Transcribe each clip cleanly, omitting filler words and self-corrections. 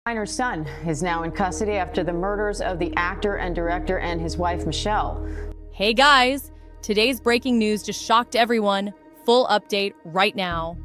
Reiner's son is now in custody after the murders of the actor and director and his wife, Michelle. Hey guys, today's breaking news just shocked everyone. Full update right now.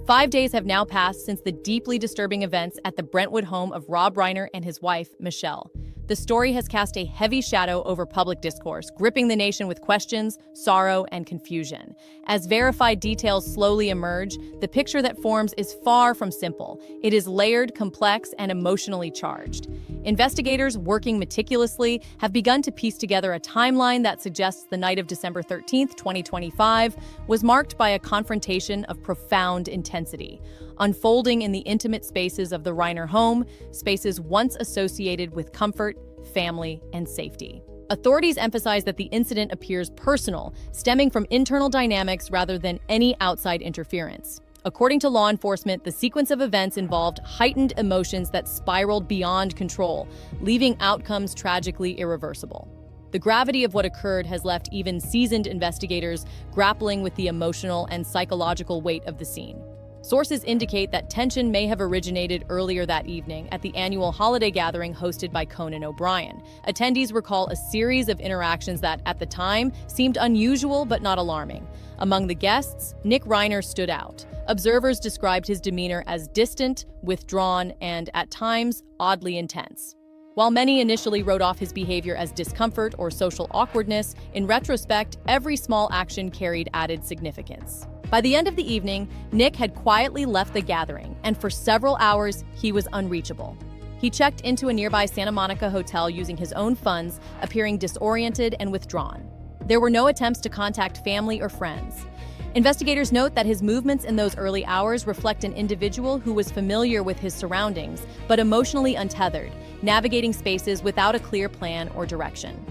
5 days have now passed since the deeply disturbing events at the Brentwood home of Rob Reiner and his wife, Michelle. The story has cast a heavy shadow over public discourse, gripping the nation with questions, sorrow, and confusion. As verified details slowly emerge, the picture that forms is far from simple. It is layered, complex, and emotionally charged. Investigators, working meticulously, have begun to piece together a timeline that suggests the night of December 13th, 2025, was marked by a confrontation of profound intensity, unfolding in the intimate spaces of the Reiner home, spaces once associated with comfort, family, and safety. Authorities emphasize that the incident appears personal, stemming from internal dynamics rather than any outside interference. According to law enforcement, the sequence of events involved heightened emotions that spiraled beyond control, leaving outcomes tragically irreversible. The gravity of what occurred has left even seasoned investigators grappling with the emotional and psychological weight of the scene. Sources indicate that tension may have originated earlier that evening at the annual holiday gathering hosted by Conan O'Brien. Attendees recall a series of interactions that, at the time, seemed unusual but not alarming. Among the guests, Nick Reiner stood out. Observers described his demeanor as distant, withdrawn, and, at times, oddly intense. While many initially wrote off his behavior as discomfort or social awkwardness, in retrospect, every small action carried added significance. By the end of the evening, Nick had quietly left the gathering, and for several hours, he was unreachable. He checked into a nearby Santa Monica hotel using his own funds, appearing disoriented and withdrawn. There were no attempts to contact family or friends. Investigators note that his movements in those early hours reflect an individual who was familiar with his surroundings, but emotionally untethered, navigating spaces without a clear plan or direction.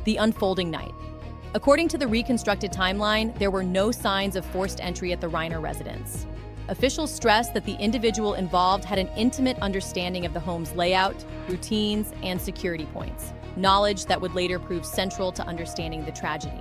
The unfolding night. According to the reconstructed timeline, there were no signs of forced entry at the Reiner residence. Officials stressed that the individual involved had an intimate understanding of the home's layout, routines, and security points, knowledge that would later prove central to understanding the tragedy.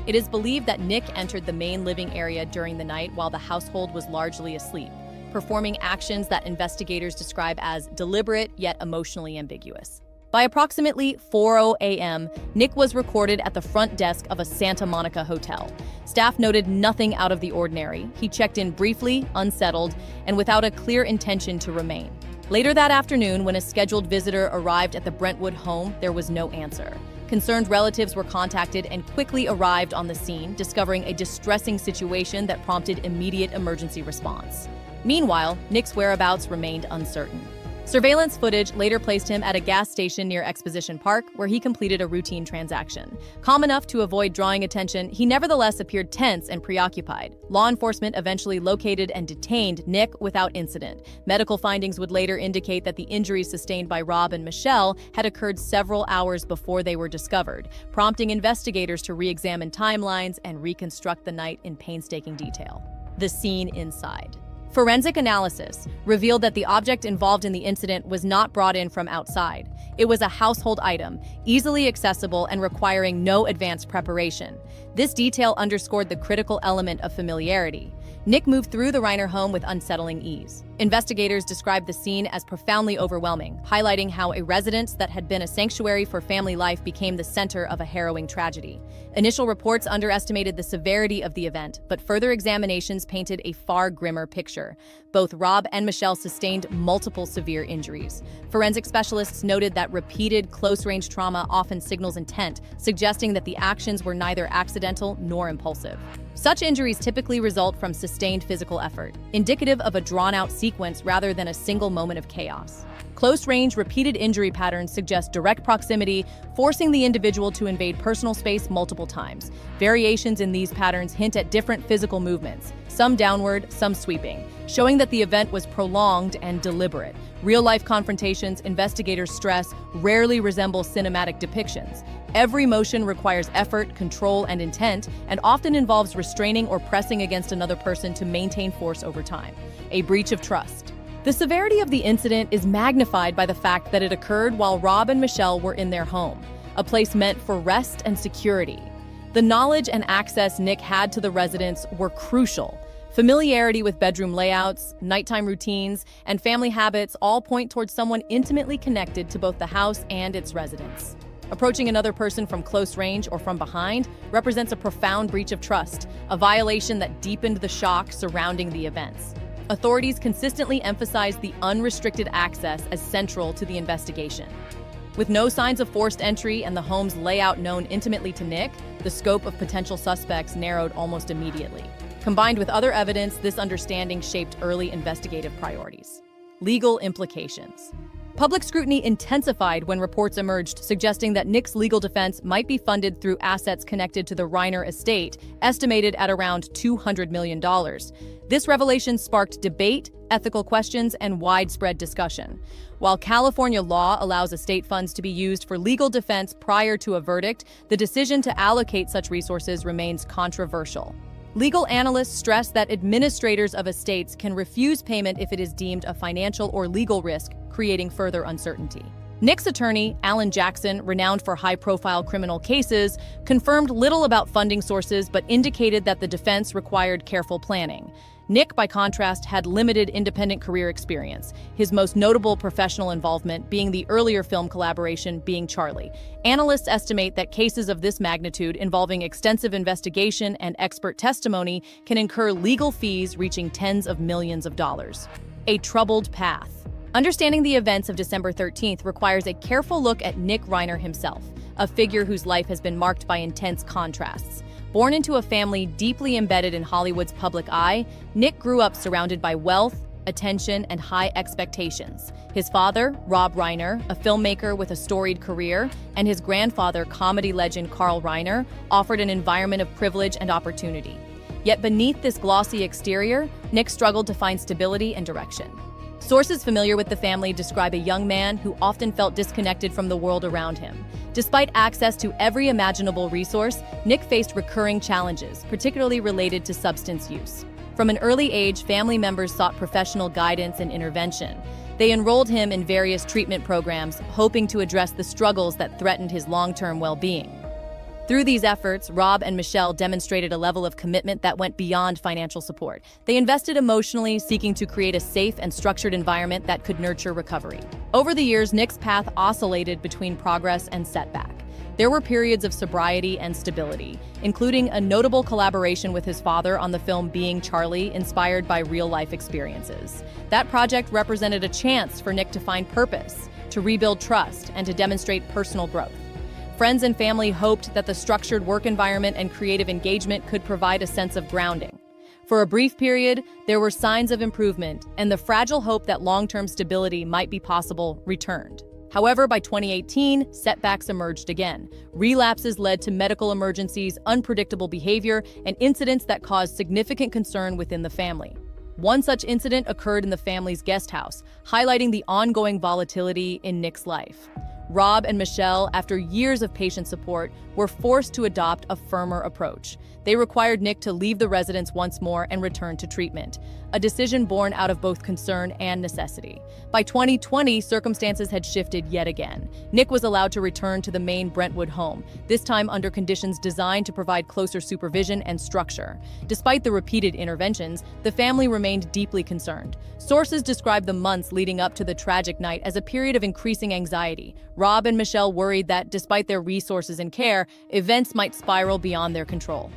It is believed that Nick entered the main living area during the night while the household was largely asleep, performing actions that investigators describe as deliberate yet emotionally ambiguous. By approximately 4:00 a.m., Nick was recorded at the front desk of a Santa Monica hotel. Staff noted nothing out of the ordinary. He checked in briefly, unsettled, and without a clear intention to remain. Later that afternoon, when a scheduled visitor arrived at the Brentwood home, there was no answer. Concerned relatives were contacted and quickly arrived on the scene, discovering a distressing situation that prompted immediate emergency response. Meanwhile, Nick's whereabouts remained uncertain. Surveillance footage later placed him at a gas station near Exposition Park, where he completed a routine transaction. Calm enough to avoid drawing attention, he nevertheless appeared tense and preoccupied. Law enforcement eventually located and detained Nick without incident. Medical findings would later indicate that the injuries sustained by Rob and Michelle had occurred several hours before they were discovered, prompting investigators to re-examine timelines and reconstruct the night in painstaking detail. The scene inside. Forensic analysis revealed that the object involved in the incident was not brought in from outside. It was a household item, easily accessible and requiring no advanced preparation. This detail underscored the critical element of familiarity. Nick moved through the Reiner home with unsettling ease. Investigators described the scene as profoundly overwhelming, highlighting how a residence that had been a sanctuary for family life became the center of a harrowing tragedy. Initial reports underestimated the severity of the event, but further examinations painted a far grimmer picture. Both Rob and Michelle sustained multiple severe injuries. Forensic specialists noted that repeated close-range trauma often signals intent, suggesting that the actions were neither accidental nor impulsive. Such injuries typically result from sustained physical effort, indicative of a drawn-out sequence rather than a single moment of chaos. Close-range, repeated injury patterns suggest direct proximity, forcing the individual to invade personal space multiple times. Variations in these patterns hint at different physical movements, some downward, some sweeping, showing that the event was prolonged and deliberate. Real-life confrontations, investigators stress, rarely resemble cinematic depictions. Every motion requires effort, control, and intent, and often involves restraining or pressing against another person to maintain force over time. A breach of trust. The severity of the incident is magnified by the fact that it occurred while Rob and Michelle were in their home, a place meant for rest and security. The knowledge and access Nick had to the residence were crucial. Familiarity with bedroom layouts, nighttime routines, and family habits all point towards someone intimately connected to both the house and its residents. Approaching another person from close range or from behind represents a profound breach of trust, a violation that deepened the shock surrounding the events. Authorities consistently emphasize the unrestricted access as central to the investigation. With no signs of forced entry and the home's layout known intimately to Nick, the scope of potential suspects narrowed almost immediately. Combined with other evidence, this understanding shaped early investigative priorities. Legal implications. Public scrutiny intensified when reports emerged suggesting that Nick's legal defense might be funded through assets connected to the Reiner estate, estimated at around $200 million. This revelation sparked debate, ethical questions, and widespread discussion. While California law allows estate funds to be used for legal defense prior to a verdict, the decision to allocate such resources remains controversial. Legal analysts stress that administrators of estates can refuse payment if it is deemed a financial or legal risk, creating further uncertainty. Nick's attorney, Alan Jackson, renowned for high-profile criminal cases, confirmed little about funding sources but indicated that the defense required careful planning. Nick, by contrast, had limited independent career experience, his most notable professional involvement being the earlier film collaboration Being Charlie. Analysts estimate that cases of this magnitude involving extensive investigation and expert testimony can incur legal fees reaching tens of millions of dollars. A troubled path. Understanding the events of December 13th requires a careful look at Nick Reiner himself, a figure whose life has been marked by intense contrasts. Born into a family deeply embedded in Hollywood's public eye, Nick grew up surrounded by wealth, attention, and high expectations. His father, Rob Reiner, a filmmaker with a storied career, and his grandfather, comedy legend Carl Reiner, offered an environment of privilege and opportunity. Yet beneath this glossy exterior, Nick struggled to find stability and direction. Sources familiar with the family describe a young man who often felt disconnected from the world around him. Despite access to every imaginable resource, Nick faced recurring challenges, particularly related to substance use. From an early age, family members sought professional guidance and intervention. They enrolled him in various treatment programs, hoping to address the struggles that threatened his long-term well-being. Through these efforts, Rob and Michelle demonstrated a level of commitment that went beyond financial support. They invested emotionally, seeking to create a safe and structured environment that could nurture recovery. Over the years, Nick's path oscillated between progress and setback. There were periods of sobriety and stability, including a notable collaboration with his father on the film Being Charlie, inspired by real-life experiences. That project represented a chance for Nick to find purpose, to rebuild trust, and to demonstrate personal growth. Friends and family hoped that the structured work environment and creative engagement could provide a sense of grounding. For a brief period, there were signs of improvement, and the fragile hope that long-term stability might be possible returned. However, by 2018, setbacks emerged again. Relapses led to medical emergencies, unpredictable behavior, and incidents that caused significant concern within the family. One such incident occurred in the family's guest house, highlighting the ongoing volatility in Nick's life. Rob and Michelle, after years of patient support, were forced to adopt a firmer approach. They required Nick to leave the residence once more and return to treatment, a decision born out of both concern and necessity. By 2020, circumstances had shifted yet again. Nick was allowed to return to the main Brentwood home, this time under conditions designed to provide closer supervision and structure. Despite the repeated interventions, the family remained deeply concerned. Sources describe the months leading up to the tragic night as a period of increasing anxiety. Rob and Michelle worried that, despite their resources and care, events might spiral beyond their control.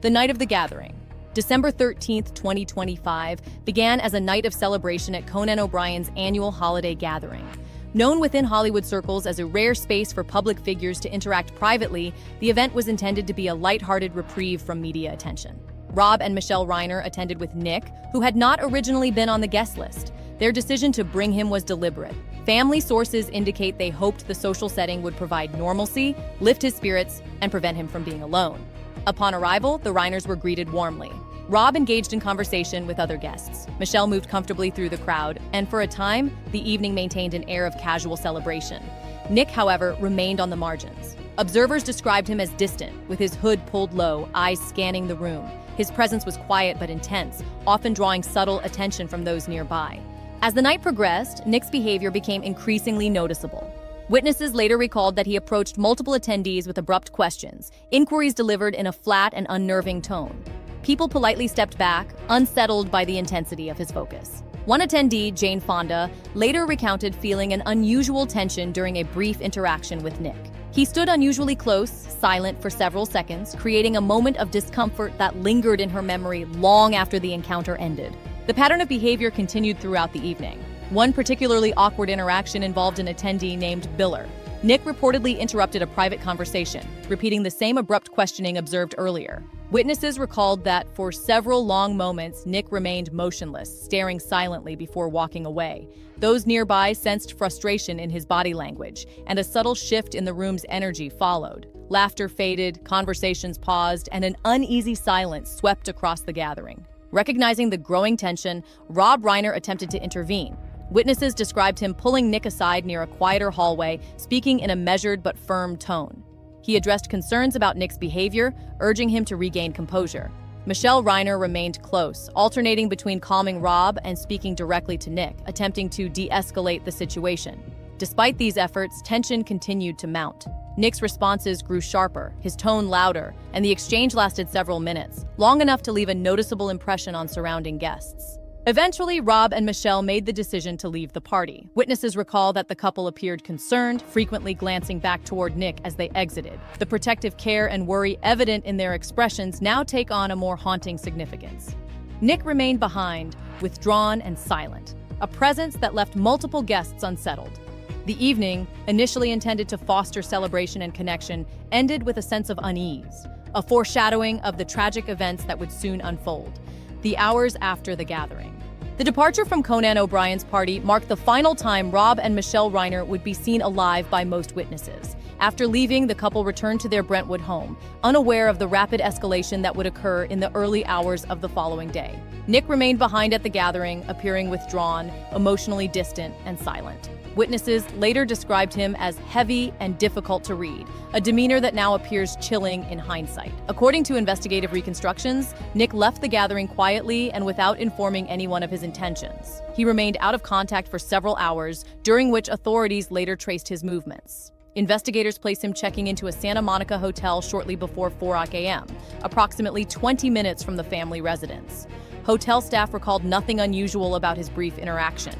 The night of the gathering, December 13th, 2025, began as a night of celebration at Conan O'Brien's annual holiday gathering. Known within Hollywood circles as a rare space for public figures to interact privately, the event was intended to be a lighthearted reprieve from media attention. Rob and Michelle Reiner attended with Nick, who had not originally been on the guest list. Their decision to bring him was deliberate. Family sources indicate they hoped the social setting would provide normalcy, lift his spirits, and prevent him from being alone. Upon arrival, the Reiners were greeted warmly. Rob engaged in conversation with other guests. Michelle moved comfortably through the crowd, and for a time, the evening maintained an air of casual celebration. Nick, however, remained on the margins. Observers described him as distant, with his hood pulled low, eyes scanning the room. His presence was quiet but intense, often drawing subtle attention from those nearby. As the night progressed, Nick's behavior became increasingly noticeable. Witnesses later recalled that he approached multiple attendees with abrupt questions, inquiries delivered in a flat and unnerving tone. People politely stepped back, unsettled by the intensity of his focus. One attendee, Jane Fonda, later recounted feeling an unusual tension during a brief interaction with Nick. He stood unusually close, silent for several seconds, creating a moment of discomfort that lingered in her memory long after the encounter ended. The pattern of behavior continued throughout the evening. One particularly awkward interaction involved an attendee named Biller. Nick reportedly interrupted a private conversation, repeating the same abrupt questioning observed earlier. Witnesses recalled that for several long moments, Nick remained motionless, staring silently before walking away. Those nearby sensed frustration in his body language, and a subtle shift in the room's energy followed. Laughter faded, conversations paused, and an uneasy silence swept across the gathering. Recognizing the growing tension, Rob Reiner attempted to intervene. Witnesses described him pulling Nick aside near a quieter hallway, speaking in a measured but firm tone. He addressed concerns about Nick's behavior, urging him to regain composure. Michelle Reiner remained close, alternating between calming Rob and speaking directly to Nick, attempting to de-escalate the situation. Despite these efforts, tension continued to mount. Nick's responses grew sharper, his tone louder, and the exchange lasted several minutes, long enough to leave a noticeable impression on surrounding guests. Eventually, Rob and Michelle made the decision to leave the party. Witnesses recall that the couple appeared concerned, frequently glancing back toward Nick as they exited. The protective care and worry evident in their expressions now take on a more haunting significance. Nick remained behind, withdrawn and silent, a presence that left multiple guests unsettled. The evening, initially intended to foster celebration and connection, ended with a sense of unease, a foreshadowing of the tragic events that would soon unfold. The hours after the gathering. The departure from Conan O'Brien's party marked the final time Rob and Michelle Reiner would be seen alive by most witnesses. After leaving, the couple returned to their Brentwood home, unaware of the rapid escalation that would occur in the early hours of the following day. Nick remained behind at the gathering, appearing withdrawn, emotionally distant, and silent. Witnesses later described him as heavy and difficult to read, a demeanor that now appears chilling in hindsight. According to investigative reconstructions, Nick left the gathering quietly and without informing anyone of his intentions. He remained out of contact for several hours, during which authorities later traced his movements. Investigators placed him checking into a Santa Monica hotel shortly before 4 a.m., approximately 20 minutes from the family residence. Hotel staff recalled nothing unusual about his brief interaction,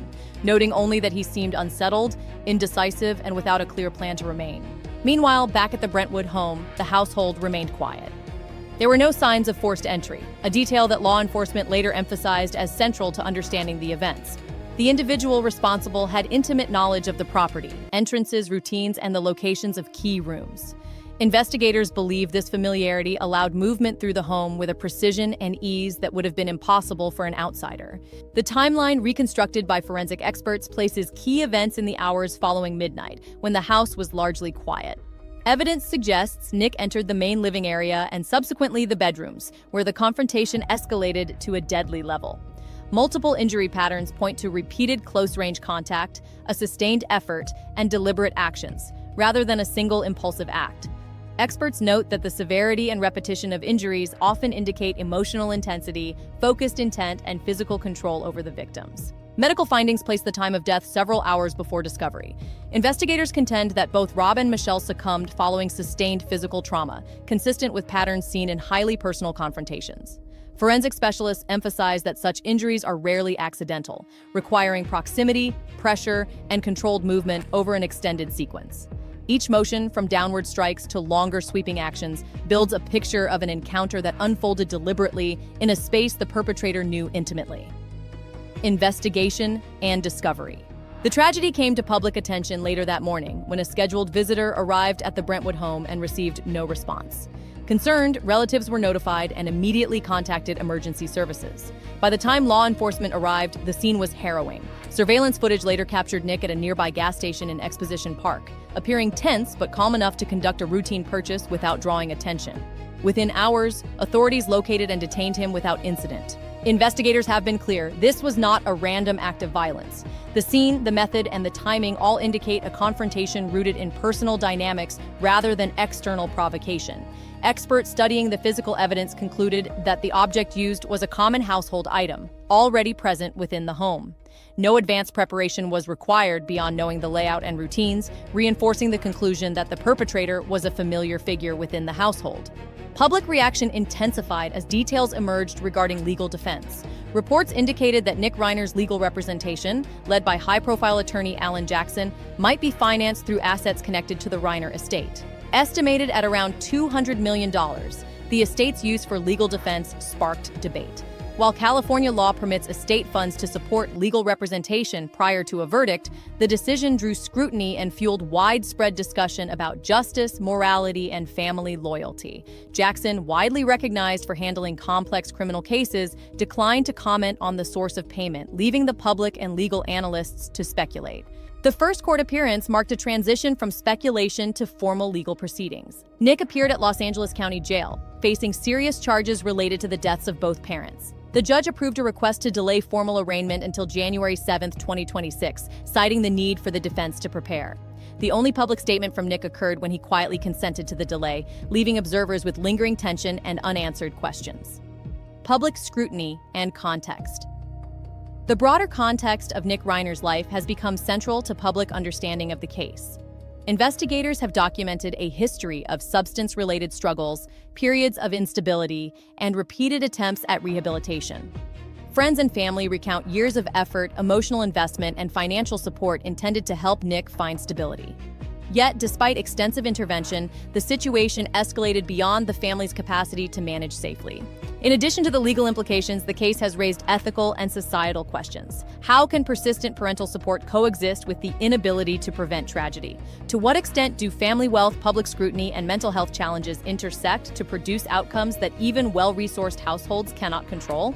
noting only that he seemed unsettled, indecisive, and without a clear plan to remain. Meanwhile, back at the Brentwood home, the household remained quiet. There were no signs of forced entry, a detail that law enforcement later emphasized as central to understanding the events. The individual responsible had intimate knowledge of the property, entrances, routines, and the locations of key rooms. Investigators believe this familiarity allowed movement through the home with a precision and ease that would have been impossible for an outsider. The timeline reconstructed by forensic experts places key events in the hours following midnight, when the house was largely quiet. Evidence suggests Nick entered the main living area and subsequently the bedrooms, where the confrontation escalated to a deadly level. Multiple injury patterns point to repeated close-range contact, a sustained effort, and deliberate actions, rather than a single impulsive act. Experts note that the severity and repetition of injuries often indicate emotional intensity, focused intent, and physical control over the victims. Medical findings place the time of death several hours before discovery. Investigators contend that both Rob and Michelle succumbed following sustained physical trauma, consistent with patterns seen in highly personal confrontations. Forensic specialists emphasize that such injuries are rarely accidental, requiring proximity, pressure, and controlled movement over an extended sequence. Each motion, from downward strikes to longer sweeping actions, builds a picture of an encounter that unfolded deliberately in a space the perpetrator knew intimately. Investigation and discovery. The tragedy came to public attention later that morning when a scheduled visitor arrived at the Brentwood home and received no response. Concerned, relatives were notified and immediately contacted emergency services. By the time law enforcement arrived, the scene was harrowing. Surveillance footage later captured Nick at a nearby gas station in Exposition Park, appearing tense but calm enough to conduct a routine purchase without drawing attention. Within hours, authorities located and detained him without incident. Investigators have been clear, this was not a random act of violence. The scene, the method, and the timing all indicate a confrontation rooted in personal dynamics rather than external provocation. Experts studying the physical evidence concluded that the object used was a common household item, already present within the home. No advanced preparation was required beyond knowing the layout and routines, reinforcing the conclusion that the perpetrator was a familiar figure within the household. Public reaction intensified as details emerged regarding legal defense. Reports indicated that Nick Reiner's legal representation, led by high-profile attorney Alan Jackson, might be financed through assets connected to the Reiner estate. Estimated at around $200 million, the estate's use for legal defense sparked debate. While California law permits estate funds to support legal representation prior to a verdict, the decision drew scrutiny and fueled widespread discussion about justice, morality, and family loyalty. Jackson, widely recognized for handling complex criminal cases, declined to comment on the source of payment, leaving the public and legal analysts to speculate. The first court appearance marked a transition from speculation to formal legal proceedings. Nick appeared at Los Angeles County Jail, facing serious charges related to the deaths of both parents. The judge approved a request to delay formal arraignment until January 7, 2026, citing the need for the defense to prepare. The only public statement from Nick occurred when he quietly consented to the delay, leaving observers with lingering tension and unanswered questions. Public scrutiny and context. The broader context of Nick Reiner's life has become central to public understanding of the case. Investigators have documented a history of substance-related struggles, periods of instability, and repeated attempts at rehabilitation. Friends and family recount years of effort, emotional investment, and financial support intended to help Nick find stability. Yet, despite extensive intervention, the situation escalated beyond the family's capacity to manage safely. In addition to the legal implications, the case has raised ethical and societal questions. How can persistent parental support coexist with the inability to prevent tragedy? To what extent do family wealth, public scrutiny, and mental health challenges intersect to produce outcomes that even well-resourced households cannot control?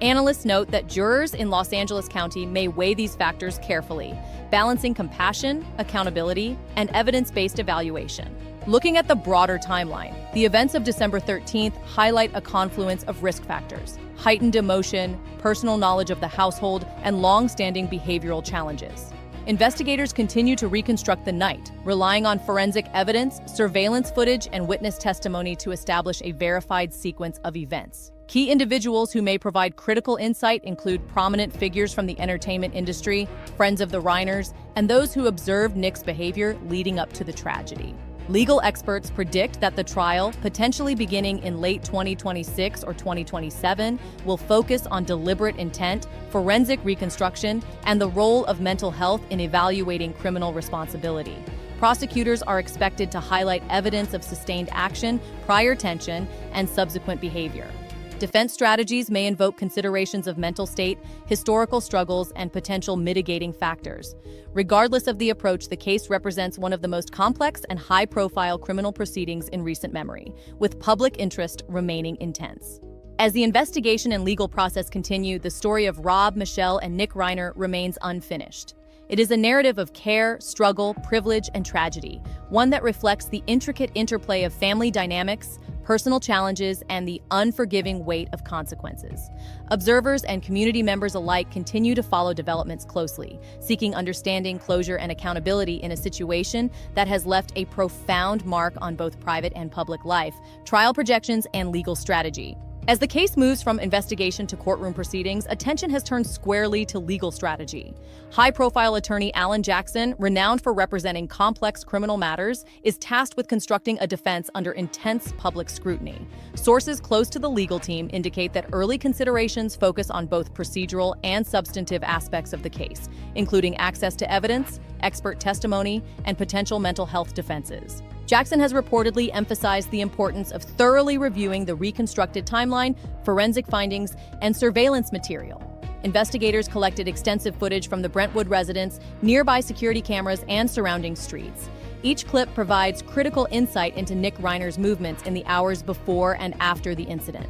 Analysts note that jurors in Los Angeles County may weigh these factors carefully, balancing compassion, accountability, and evidence-based evaluation. Looking at the broader timeline, the events of December 13th highlight a confluence of risk factors: heightened emotion, personal knowledge of the household, and long-standing behavioral challenges. Investigators continue to reconstruct the night, relying on forensic evidence, surveillance footage, and witness testimony to establish a verified sequence of events. Key individuals who may provide critical insight include prominent figures from the entertainment industry, friends of the Reiners, and those who observed Nick's behavior leading up to the tragedy. Legal experts predict that the trial, potentially beginning in late 2026 or 2027, will focus on deliberate intent, forensic reconstruction, and the role of mental health in evaluating criminal responsibility. Prosecutors are expected to highlight evidence of sustained action, prior tension, and subsequent behavior. Defense strategies may invoke considerations of mental state, historical struggles, and potential mitigating factors. Regardless of the approach, the case represents one of the most complex and high-profile criminal proceedings in recent memory, with public interest remaining intense. As the investigation and legal process continue, the story of Rob, Michelle, and Nick Reiner remains unfinished. It is a narrative of care, struggle, privilege, and tragedy, one that reflects the intricate interplay of family dynamics, personal challenges, and the unforgiving weight of consequences. Observers and community members alike continue to follow developments closely, seeking understanding, closure, and accountability in a situation that has left a profound mark on both private and public life, trial projections, and legal strategy. As the case moves from investigation to courtroom proceedings, attention has turned squarely to legal strategy. High-profile attorney Alan Jackson, renowned for representing complex criminal matters, is tasked with constructing a defense under intense public scrutiny. Sources close to the legal team indicate that early considerations focus on both procedural and substantive aspects of the case, including access to evidence, expert testimony, and potential mental health defenses. Jackson has reportedly emphasized the importance of thoroughly reviewing the reconstructed timeline, forensic findings, and surveillance material. Investigators collected extensive footage from the Brentwood residence, nearby security cameras, and surrounding streets. Each clip provides critical insight into Nick Reiner's movements in the hours before and after the incident.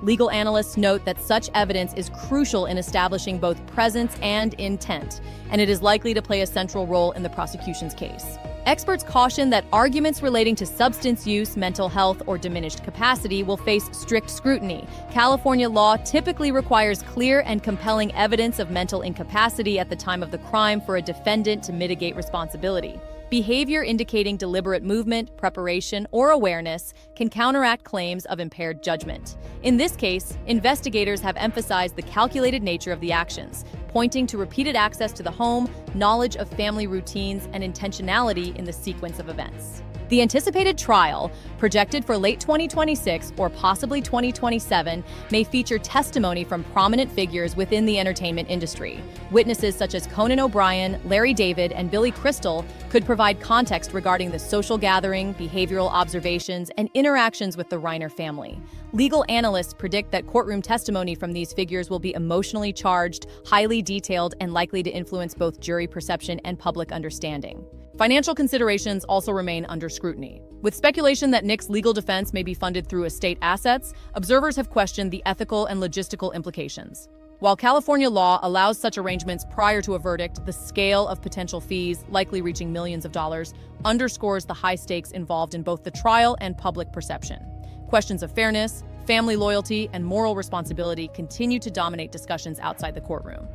Legal analysts note that such evidence is crucial in establishing both presence and intent, and it is likely to play a central role in the prosecution's case. Experts caution that arguments relating to substance use, mental health, or diminished capacity will face strict scrutiny. California law typically requires clear and compelling evidence of mental incapacity at the time of the crime for a defendant to mitigate responsibility. Behavior indicating deliberate movement, preparation, or awareness can counteract claims of impaired judgment. In this case, investigators have emphasized the calculated nature of the actions, pointing to repeated access to the home, knowledge of family routines, and intentionality in the sequence of events. The anticipated trial, projected for late 2026 or possibly 2027, may feature testimony from prominent figures within the entertainment industry. Witnesses such as Conan O'Brien, Larry David, and Billy Crystal could provide context regarding the social gathering, behavioral observations, and interactions with the Reiner family. Legal analysts predict that courtroom testimony from these figures will be emotionally charged, highly detailed, and likely to influence both jury perception and public understanding. Financial considerations also remain under scrutiny. With speculation that Nick's legal defense may be funded through estate assets, observers have questioned the ethical and logistical implications. While California law allows such arrangements prior to a verdict, the scale of potential fees, likely reaching millions of dollars, underscores the high stakes involved in both the trial and public perception. Questions of fairness, family loyalty, and moral responsibility continue to dominate discussions outside the courtroom.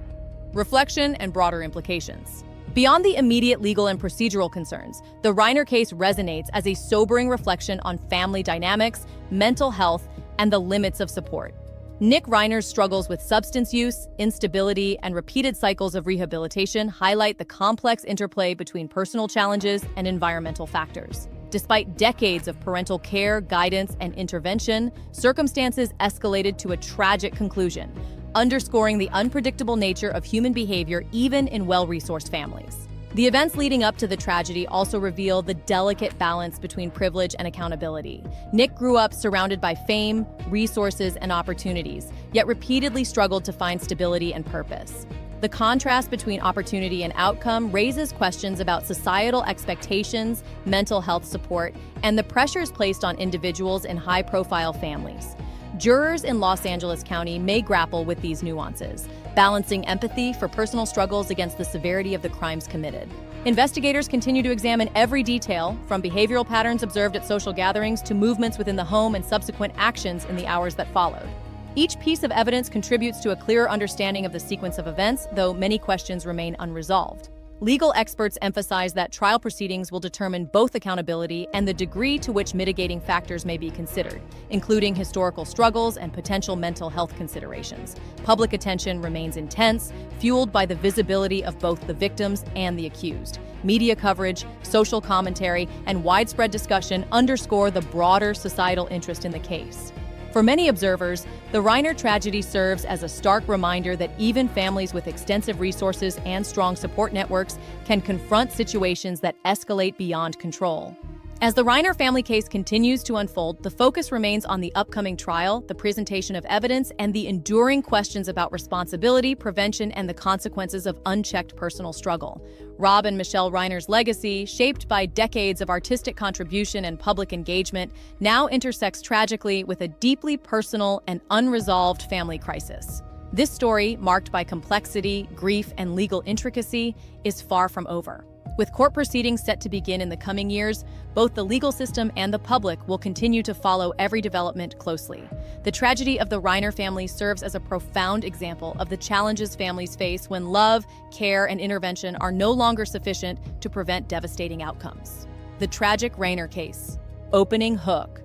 Reflection and broader implications. Beyond the immediate legal and procedural concerns, the Reiner case resonates as a sobering reflection on family dynamics, mental health, and the limits of support. Nick Reiner's struggles with substance use, instability, and repeated cycles of rehabilitation highlight the complex interplay between personal challenges and environmental factors. Despite decades of parental care, guidance, and intervention, circumstances escalated to a tragic conclusion, underscoring the unpredictable nature of human behavior even in well-resourced families. The events leading up to the tragedy also reveal the delicate balance between privilege and accountability. Nick grew up surrounded by fame, resources, and opportunities, yet repeatedly struggled to find stability and purpose. The contrast between opportunity and outcome raises questions about societal expectations, mental health support, and the pressures placed on individuals in high-profile families. Jurors in Los Angeles County may grapple with these nuances, balancing empathy for personal struggles against the severity of the crimes committed. Investigators continue to examine every detail, from behavioral patterns observed at social gatherings to movements within the home and subsequent actions in the hours that followed. Each piece of evidence contributes to a clearer understanding of the sequence of events, though many questions remain unresolved. Legal experts emphasize that trial proceedings will determine both accountability and the degree to which mitigating factors may be considered, including historical struggles and potential mental health considerations. Public attention remains intense, fueled by the visibility of both the victims and the accused. Media coverage, social commentary, and widespread discussion underscore the broader societal interest in the case. For many observers, the Reiner tragedy serves as a stark reminder that even families with extensive resources and strong support networks can confront situations that escalate beyond control. As the Reiner family case continues to unfold, the focus remains on the upcoming trial, the presentation of evidence, and the enduring questions about responsibility, prevention, and the consequences of unchecked personal struggle. Rob and Michelle Reiner's legacy, shaped by decades of artistic contribution and public engagement, now intersects tragically with a deeply personal and unresolved family crisis. This story, marked by complexity, grief, and legal intricacy, is far from over. With court proceedings set to begin in the coming years, both the legal system and the public will continue to follow every development closely. The tragedy of the Reiner family serves as a profound example of the challenges families face when love, care, and intervention are no longer sufficient to prevent devastating outcomes. The tragic Reiner case. Opening hook.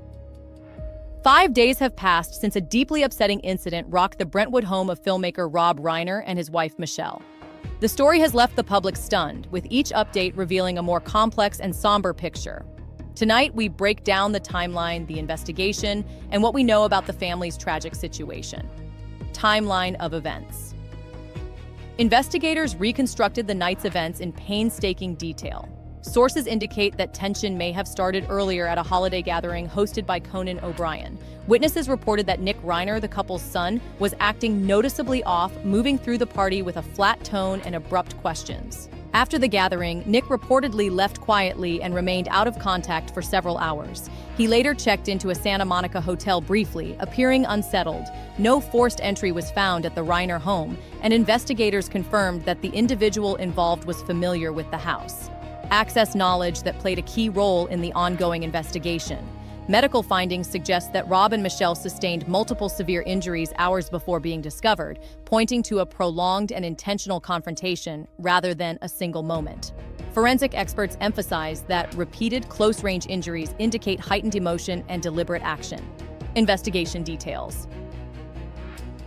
5 days have passed since a deeply upsetting incident rocked the Brentwood home of filmmaker Rob Reiner and his wife Michelle. The story has left the public stunned, with each update revealing a more complex and somber picture. Tonight, we break down the timeline, the investigation, and what we know about the family's tragic situation. Timeline of events. Investigators reconstructed the night's events in painstaking detail. Sources indicate that tension may have started earlier at a holiday gathering hosted by Conan O'Brien. Witnesses reported that Nick Reiner, the couple's son, was acting noticeably off, moving through the party with a flat tone and abrupt questions. After the gathering, Nick reportedly left quietly and remained out of contact for several hours. He later checked into a Santa Monica hotel briefly, appearing unsettled. No forced entry was found at the Reiner home, and investigators confirmed that the individual involved was familiar with the house. Access knowledge that played a key role in the ongoing investigation. Medical findings suggest that Rob and Michelle sustained multiple severe injuries hours before being discovered, pointing to a prolonged and intentional confrontation rather than a single moment. Forensic experts emphasize that repeated close-range injuries indicate heightened emotion and deliberate action. Investigation details.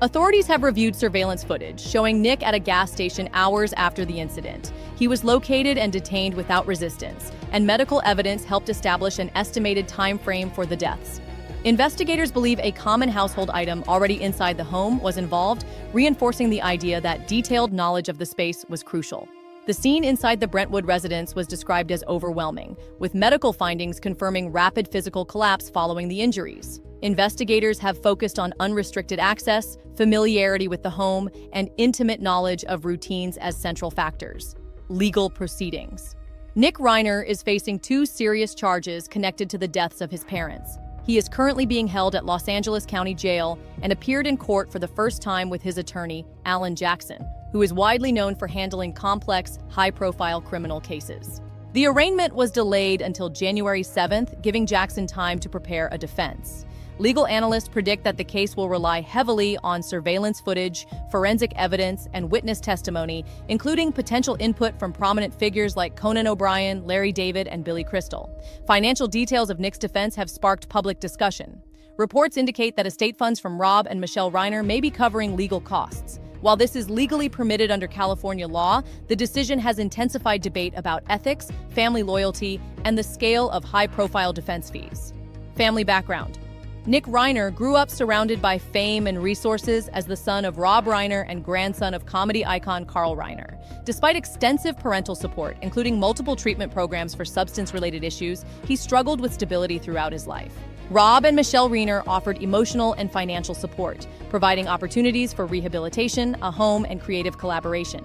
Authorities have reviewed surveillance footage showing Nick at a gas station hours after the incident. He was located and detained without resistance, and medical evidence helped establish an estimated time frame for the deaths. Investigators believe a common household item already inside the home was involved, reinforcing the idea that detailed knowledge of the space was crucial. The scene inside the Brentwood residence was described as overwhelming, with medical findings confirming rapid physical collapse following the injuries. Investigators have focused on unrestricted access, familiarity with the home, and intimate knowledge of routines as central factors. Legal proceedings. Nick Reiner is facing 2 serious charges connected to the deaths of his parents. He is currently being held at Los Angeles County Jail and appeared in court for the first time with his attorney, Alan Jackson, who is widely known for handling complex, high-profile criminal cases. The arraignment was delayed until January 7th, giving Jackson time to prepare a defense. Legal analysts predict that the case will rely heavily on surveillance footage, forensic evidence, and witness testimony, including potential input from prominent figures like Conan O'Brien, Larry David, and Billy Crystal. Financial details of Nick's defense have sparked public discussion. Reports indicate that estate funds from Rob and Michelle Reiner may be covering legal costs. While this is legally permitted under California law, the decision has intensified debate about ethics, family loyalty, and the scale of high-profile defense fees. Family background. Nick Reiner grew up surrounded by fame and resources as the son of Rob Reiner and grandson of comedy icon Carl Reiner. Despite extensive parental support, including multiple treatment programs for substance-related issues, he struggled with stability throughout his life. Rob and Michelle Reiner offered emotional and financial support, providing opportunities for rehabilitation, a home, and creative collaboration.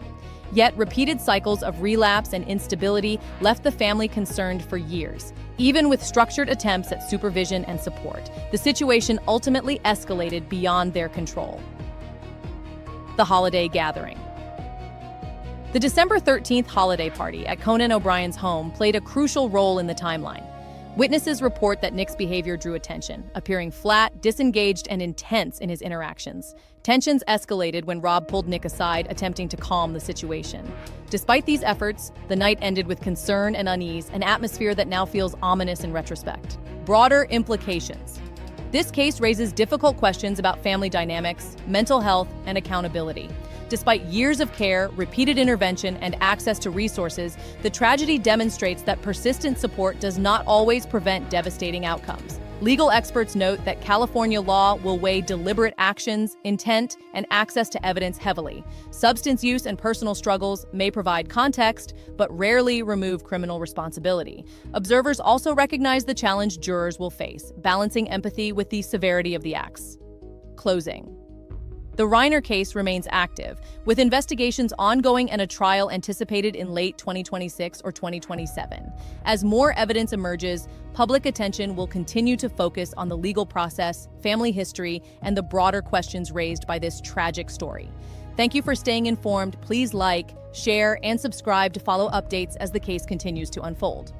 Yet repeated cycles of relapse and instability left the family concerned for years. Even with structured attempts at supervision and support, the situation ultimately escalated beyond their control. The holiday gathering. The December 13th holiday party at Conan O'Brien's home played a crucial role in the timeline. Witnesses report that Nick's behavior drew attention, appearing flat, disengaged, and intense in his interactions. Tensions escalated when Rob pulled Nick aside, attempting to calm the situation. Despite these efforts, the night ended with concern and unease, an atmosphere that now feels ominous in retrospect. Broader implications. This case raises difficult questions about family dynamics, mental health, and accountability. Despite years of care, repeated intervention, and access to resources, the tragedy demonstrates that persistent support does not always prevent devastating outcomes. Legal experts note that California law will weigh deliberate actions, intent, and access to evidence heavily. Substance use and personal struggles may provide context, but rarely remove criminal responsibility. Observers also recognize the challenge jurors will face, balancing empathy with the severity of the acts. Closing. The Reiner case remains active, with investigations ongoing and a trial anticipated in late 2026 or 2027. As more evidence emerges, public attention will continue to focus on the legal process, family history, and the broader questions raised by this tragic story. Thank you for staying informed. Please like, share, and subscribe to follow updates as the case continues to unfold.